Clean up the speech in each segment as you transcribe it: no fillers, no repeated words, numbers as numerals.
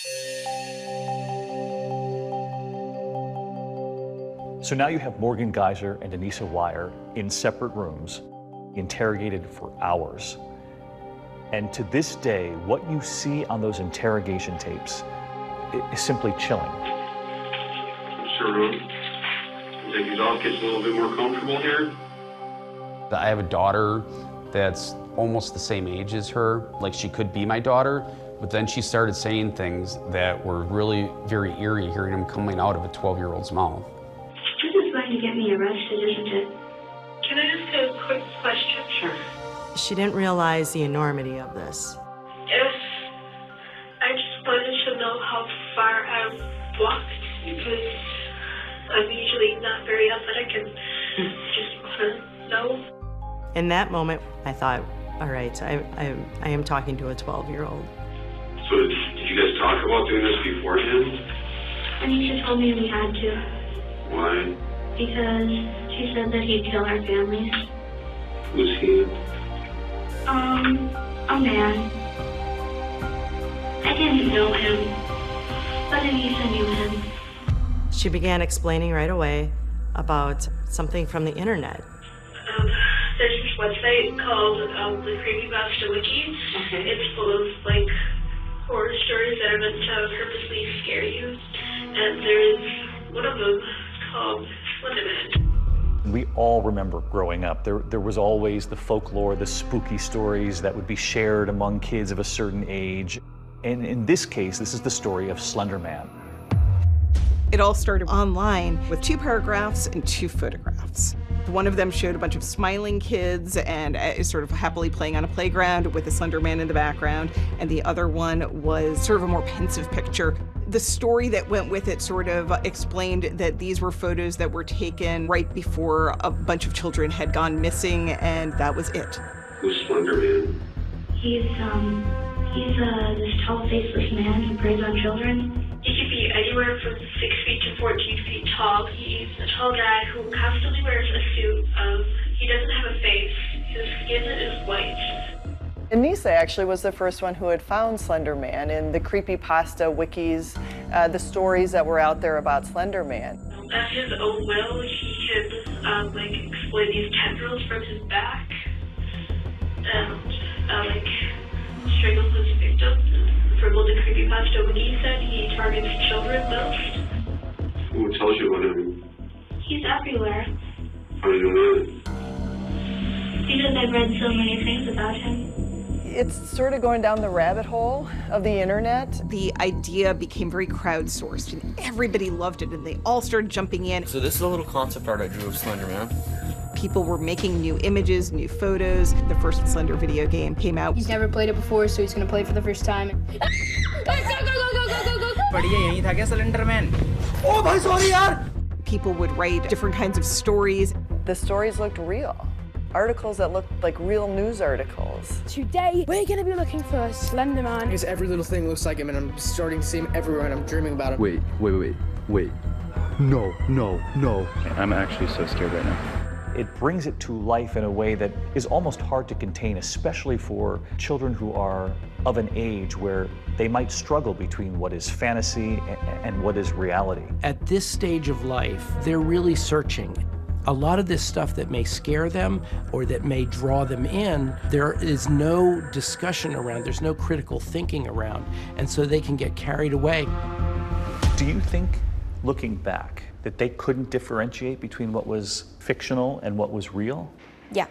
So now you have Morgan Geyser and Anissa Weier in separate rooms, interrogated for hours. And to this day, what you see on those interrogation tapes is simply chilling. Sure, I think your dog gets a little bit more comfortable here. I have a daughter that's almost the same age as her, like she could be my daughter, but then she started saying things that were really very eerie, hearing them coming out of a 12-year-old's mouth. To get me arrested, isn't it? Can I ask a quick question? Sure. She didn't realize the enormity of this. If I just wanted to know how far I've walked, because I'm usually not very athletic and just want to know. In that moment, I thought, all right, I am talking to a 12-year-old. So did you guys talk about doing this beforehand? Anissa told me we had to. Why? Because she said that he'd kill our families. Who's he? A man. I didn't know him, but Anissa knew him. She began explaining right away about something from the internet. There's this website called the Creepypasta Wiki. Okay. It's full of like horror stories that are meant to purposely scare you. And there's one of them called Slender Man. We all remember growing up, there was always the folklore, the spooky stories that would be shared among kids of a certain age. And in this case, this is the story of Slender Man. It all started online with 2 paragraphs and 2 photographs. One of them showed a bunch of smiling kids and sort of happily playing on a playground with a Slender Man in the background, and the other one was sort of a more pensive picture. The story that went with it sort of explained that these were photos that were taken right before a bunch of children had gone missing, and that was it. Who's Slender Man? He's this tall, faceless man who preys on children. He could be anywhere from 6 feet to 14 feet tall. He's a tall guy who constantly wears a suit. He doesn't have a face. His skin is white. Anissa actually was the first one who had found Slender Man in the creepypasta wikis, the stories that were out there about Slender Man. At his own will, he can exploit these tendrils from his back and strangle his victims. From what the creepypasta wiki said, he targets children most. Who tells you about him? He's everywhere. How do you know that? Because I've read so many things about him. It's sort of going down the rabbit hole of the internet. The idea became very crowdsourced, and everybody loved it, and they all started jumping in. So this is a little concept art I drew of Slender Man. People were making new images, new photos. The first Slender video game came out. He's never played it before, so he's gonna play it for the first time. Go, go, go, go, go, go, go, go! यहीं था क्या Slender Man? Oh भाई sorry यार! People would write different kinds of stories. The stories looked real. Articles that looked like real news articles. Today, we're gonna be looking for a Slender Man. Because every little thing looks like him, and I'm starting to see him everywhere, and I'm dreaming about him. Wait. No. I'm actually so scared right now. It brings it to life in a way that is almost hard to contain, especially for children who are of an age where they might struggle between what is fantasy and what is reality. At this stage of life, they're really searching. A lot of this stuff that may scare them or that may draw them in, there is no discussion around, there's no critical thinking around, and so they can get carried away. Do you think, looking back, that they couldn't differentiate between what was fictional and what was real? Yeah,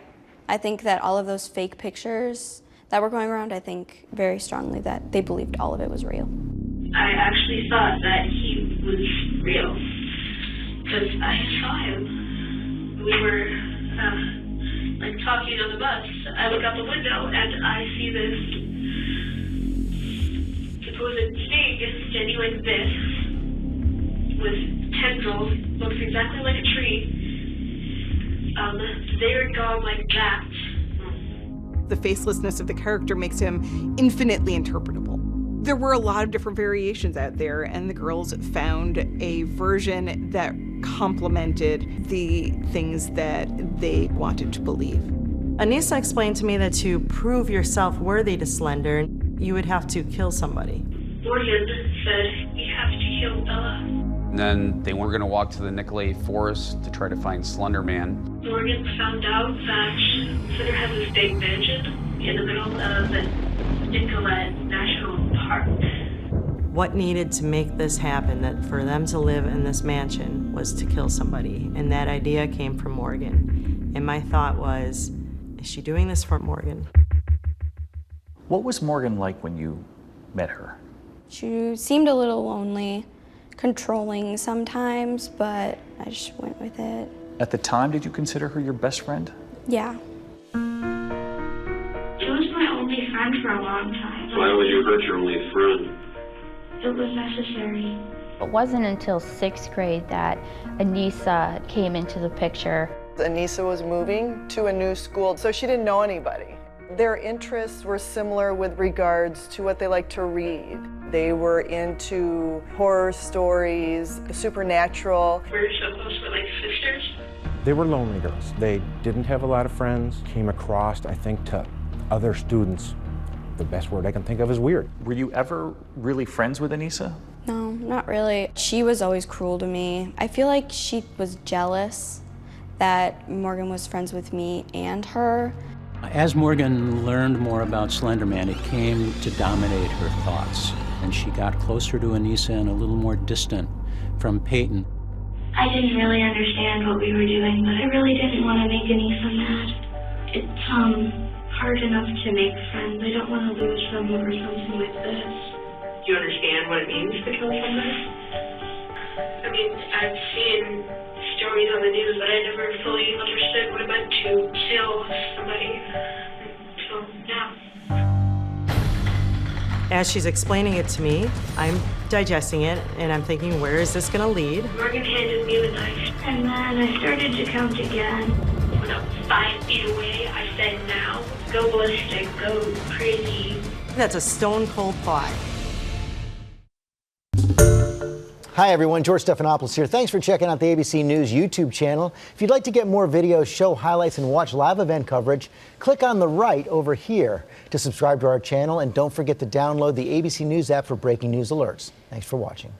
I think that all of those fake pictures that were going around, I think very strongly that they believed all of it was real. I actually thought that he was real, because I saw him. We were talking on the bus. I look out the window and I see this supposed snake standing like this with tendrils, looks exactly like a tree. They're gone like that. The facelessness of the character makes him infinitely interpretable. There were a lot of different variations out there, and the girls found a version that complemented the things that they wanted to believe. Anissa explained to me that to prove yourself worthy to Slender, you would have to kill somebody. When Morgan said, we have to kill Bella. And then they were going to walk to the Nicolay Forest to try to find Slender Man. Morgan found out that Slender has this big mansion in the middle of the Nicolay National Park. What needed to make this happen, that for them to live in this mansion, was to kill somebody. And that idea came from Morgan. And my thought was, is she doing this for Morgan? What was Morgan like when you met her? She seemed a little lonely, controlling sometimes, but I just went with it. At the time, did you consider her your best friend? Yeah. She was my only friend for a long time. Why would you hurt your only friend? It was necessary. It wasn't until 6th grade that Anissa came into the picture. Anissa was moving to a new school, so she didn't know anybody. Their interests were similar with regards to what they liked to read. They were into horror stories, supernatural. We're so close, we're like sisters. They were lonely girls. They didn't have a lot of friends. Came across, I think, to other students. The best word I can think of is weird. Were you ever really friends with Anissa? No, not really. She was always cruel to me. I feel like she was jealous that Morgan was friends with me and her. As Morgan learned more about Slender Man, it came to dominate her thoughts. And she got closer to Anissa and a little more distant from Payton. I didn't really understand what we were doing, but I really didn't want to make Anissa mad. It's hard enough to make friends. I don't want to lose them over something like this. Do you understand what it means to kill somebody? I mean, I've seen stories on the news, but I never fully understood what it meant to kill somebody until now. As she's explaining it to me, I'm digesting it, and I'm thinking, where is this gonna lead? Morgan handed me the knife. And then I started to count again. When I was 5 feet away, I said, now, go ballistic, go crazy. That's a stone cold thought. Hi everyone, George Stephanopoulos here. Thanks for checking out the ABC News YouTube channel. If you'd like to get more videos, show highlights, and watch live event coverage, click on the right over here to subscribe to our channel, and don't forget to download the ABC News app for breaking news alerts. Thanks for watching.